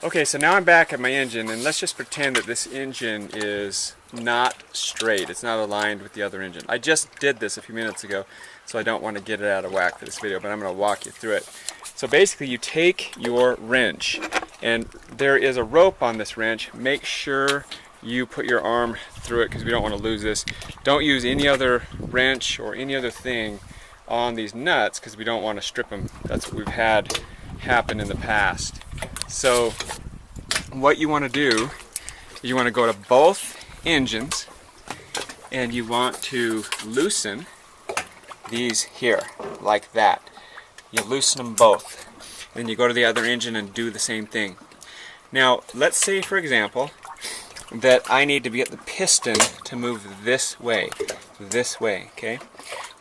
Okay, so now I'm back at my engine, and let's just pretend that this engine is not straight. It's not aligned with the other engine. I just did this a few minutes ago, so I don't want to get it out of whack for this video, but I'm going to walk you through it. So basically you take your wrench, and there is a rope on this wrench. Make sure you put your arm through it because we don't want to lose this. Don't use any other wrench or any other thing on these nuts because we don't want to strip them. That's what we've had happen in the past. So what you want to do is you want to go to both engines and you want to loosen these here like that. You loosen them both. Then you go to the other engine and do the same thing. Now let's say, for example, that I need to get the piston to move this way, okay?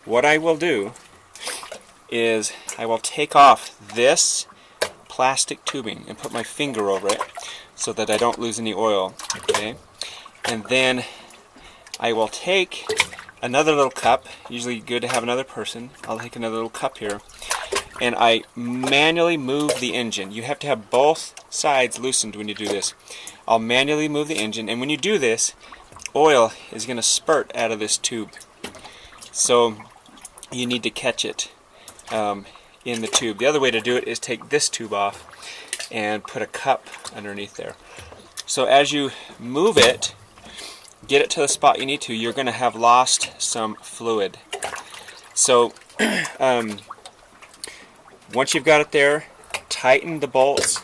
What I will do is I will take off this plastic tubing and put my finger over it so that I don't lose any oil, okay? And then I will take another little cup, usually good to have another person. I'll take another little cup here, and I manually move the engine. You have to have both sides loosened when you do this. I'll manually move the engine, and when you do this, oil is going to spurt out of this tube. So you need to catch it in the tube. The other way to do it is take this tube off and put a cup underneath there. So as you move it, get it to the spot you need to, you're going to have lost some fluid. So once you've got it there, tighten the bolts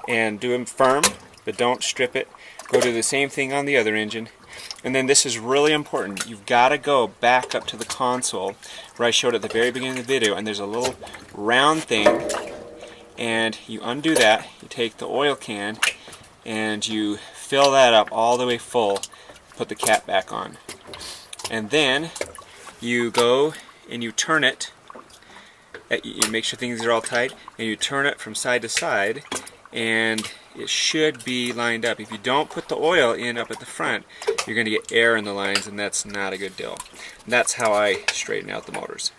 and do them firm, but don't strip it. Go do the same thing on the other engine. And then this is really important. You've got to go back up to the console where I showed at the very beginning of the video, and there's a little round thing, and you undo that. You take the oil can and you fill that up all the way full. Put the cap back on. And then you go and you turn it. You make sure things are all tight, and you turn it from side to side, and it should be lined up. If you don't put the oil in up at the front, you're going to get air in the lines, and that's not a good deal. And that's how I straighten out the motors.